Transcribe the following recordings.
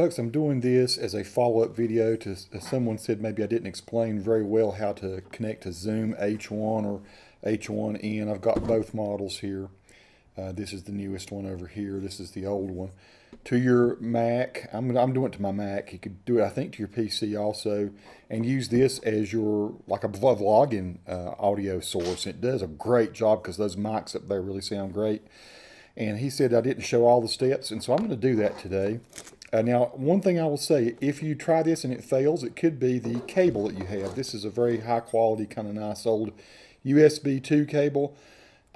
Folks, I'm doing this as a follow-up video to someone said maybe I didn't explain very well how to connect to Zoom H1 or H1n. I've got both models here. This is the newest one over here. This is the old one. To your Mac, I'm doing it to my Mac. You could do it, I think, to your PC also, and use this as your like a vlogging audio source. It does a great job because those mics up there really sound great. And he said I didn't show all the steps, and so I'm going to do that today. Now, one thing I will say, if you try this and it fails, it could be the cable that you have. This is a very high quality, kind of nice old USB 2 cable.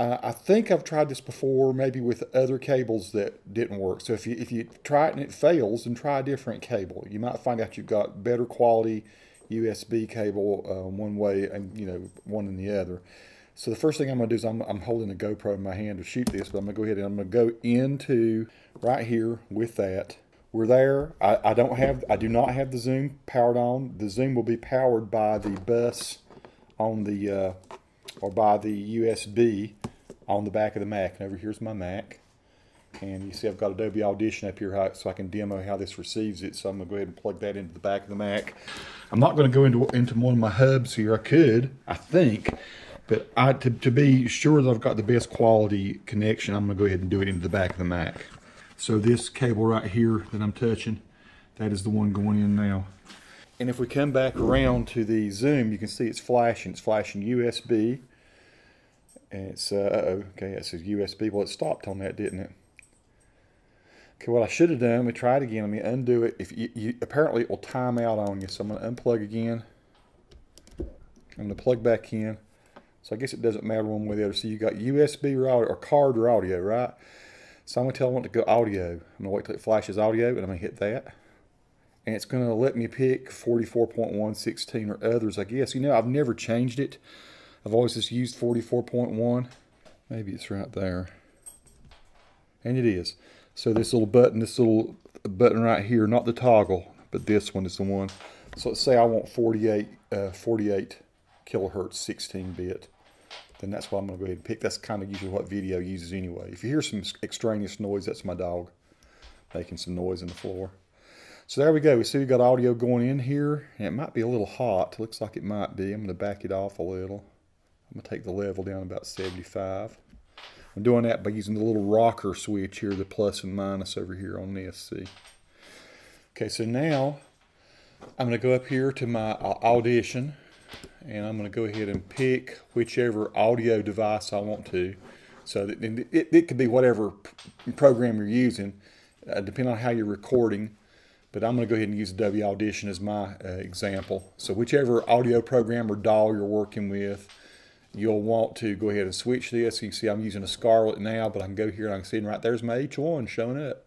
I think I've tried this before, maybe with other cables that didn't work. So if you try it and it fails, then try a different cable. You might find out you've got better quality USB cable one way and one in the other. So the first thing I'm going to do is I'm holding a GoPro in my hand to shoot this, but I'm going to go ahead and I'm going to go into right here with that. We're there. I do not have the Zoom powered on. The Zoom will be powered by the bus on the or by the USB on the back of the Mac. And over here's my Mac, and you see I've got Adobe Audition up here so I can demo how this receives it. So I'm going to go ahead and plug that into the back of the Mac. I'm not going to go into one of my hubs here. I could, I think, but to be sure that I've got the best quality connection, I'm going to go ahead and do it into the back of the Mac. So this cable right here that I'm touching, that is the one going in now. And if we come back around to the Zoom, you can see it's flashing. It's flashing USB. And it's, okay, it says USB. Well, it stopped on that, didn't it? Okay, what I should have done, let me try it again. Let me undo it. If apparently it will time out on you. So I'm going to unplug again. I'm going to plug back in. So I guess it doesn't matter one way or the other. So you got USB or audio, or card or audio, right? So I'm going to tell it I want to go audio. I'm going to wait till it flashes audio, and I'm going to hit that. And it's going to let me pick 44.1, 16, or others, I guess. I've never changed it. I've always just used 44.1. Maybe it's right there. And it is. So this little button right here, not the toggle, but this one is the one. So let's say I want 48 kilohertz 16-bit. Then that's what I'm going to go ahead and pick. That's kind of usually what video uses anyway. If you hear some extraneous noise, that's my dog making some noise in the floor. So there we go. We see we've got audio going in here, and it might be a little hot. Looks like it might be. I'm going to back it off a little. I'm going to take the level down about 75. I'm doing that by using the little rocker switch here, the plus and minus over here on this, see. Okay, so now I'm going to go up here to my Audition, and I'm going to go ahead and pick whichever audio device I want to. So that it could be whatever program you're using, depending on how you're recording. But I'm going to go ahead and use Adobe Audition as my example. So whichever audio program or DAW you're working with, you'll want to go ahead and switch this. You can see I'm using a Scarlett now, but I can go here and I can see right there's my H1 showing up.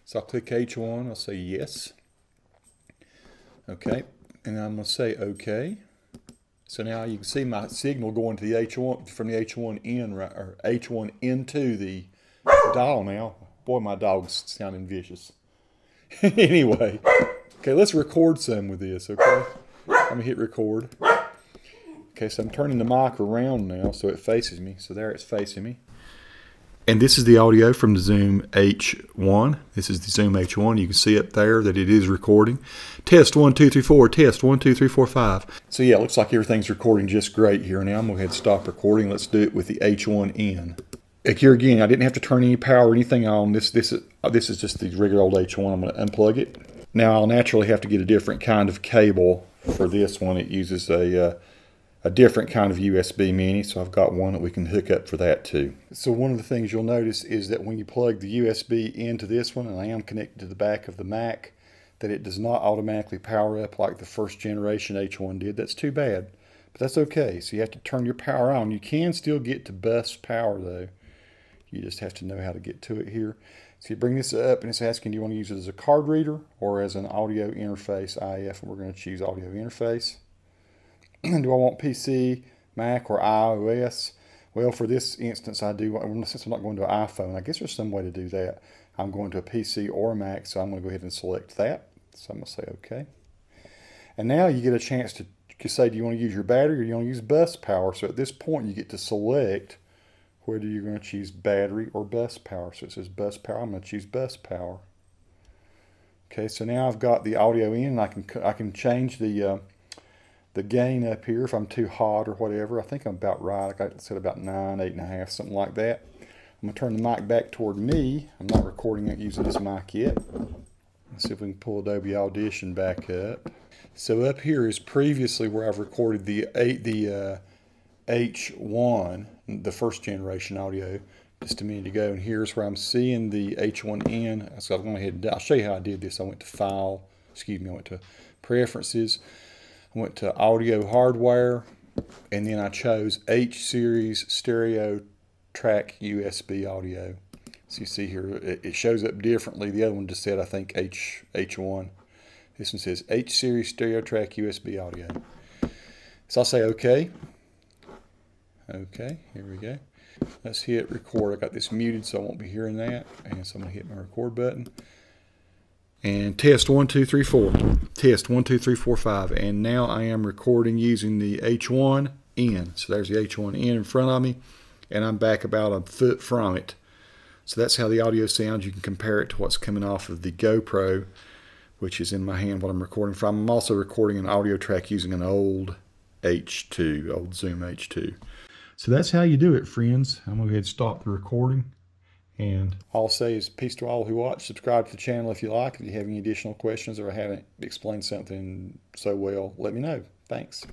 So I'll click H1. I'll say yes. Okay, and I'm going to say OK. So now you can see my signal going to the H1 from the H1n, right, or H1 into the dial now. Boy, my dog's sounding vicious. Anyway, okay, let's record some with this, okay? Let me hit record. Okay, so I'm turning the mic around now so it faces me. So there it's facing me. And this is the audio from the Zoom H1. This is the Zoom H1. You can see up there that it is recording. Test 1, 2, 3, 4. Test 1, 2, 3, 4, 5. So yeah, it looks like everything's recording just great here. Now I'm going to go ahead and stop recording. Let's do it with the H1n. Here again, I didn't have to turn any power or anything on. This is just the regular old H1. I'm going to unplug it. Now I'll naturally have to get a different kind of cable for this one. It uses a different kind of USB mini, so I've got one that we can hook up for that too. So one of the things you'll notice is that when you plug the USB into this one, and I am connected to the back of the Mac, that it does not automatically power up like the first generation H1 did. That's too bad, but that's okay. So you have to turn your power on. You can still get to bus power though. You just have to know how to get to it here. So you bring this up and it's asking, do you want to use it as a card reader or as an audio interface IF? And we're going to choose audio interface. Do I want PC, Mac, or iOS? Well, for this instance, I do. Since I'm not going to an iPhone, I guess there's some way to do that. I'm going to a PC or a Mac, so I'm going to go ahead and select that. So I'm going to say OK. And now you get a chance to say, do you want to use your battery or do you want to use bus power? So at this point, you get to select whether you're going to choose battery or bus power. So it says bus power. I'm going to choose bus power. Okay, so now I've got the audio in, and I can change the gain up here if I'm too hot or whatever. I think I'm about right. I got it set about 9, 8.5, something like that. I'm going to turn the mic back toward me. I'm not recording it using this mic yet. Let's see if we can pull Adobe Audition back up. So up here is previously where I've recorded the H1, the first generation audio, just a minute ago. And here's where I'm seeing the H1n. So I'm going ahead and I'll show you how I did this. I went to File, I went to Preferences. I went to Audio Hardware, and then I chose H series stereo track USB audio. So you see here, it shows up differently. The other one just said, I think, H1. This one says H series stereo track USB audio. So I'll say OK. OK, here we go. Let's hit record. I got this muted so I won't be hearing that. And so I'm going to hit my record button. And test 1, 2, 3, 4. Test 1, 2, 3, 4, 5. And now I am recording using the H1n. So there's the H1n in front of me, and I'm back about a foot from it. So that's how the audio sounds. You can compare it to what's coming off of the GoPro, which is in my hand what I'm recording from. I'm also recording an audio track using an old H2, old Zoom H2. So that's how you do it, friends. I'm going to go ahead and stop the recording. And all I'll say is peace to all who watch. Subscribe to the channel if you like. If you have any additional questions or I haven't explained something so well, let me know. Thanks.